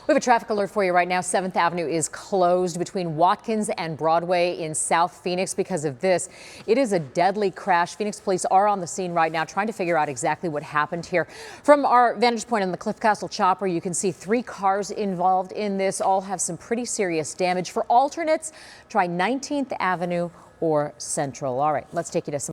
We have a traffic alert for you right now. 7th Avenue is closed between Watkins and Broadway in South Phoenix because of this. It is a deadly crash. Phoenix police are on the scene right now trying to figure out exactly what happened here. From our vantage point on the Cliff Castle chopper, you can see 3 cars involved in this. All have some pretty serious damage. For alternates, try 19th Avenue or Central. All right, let's take you to some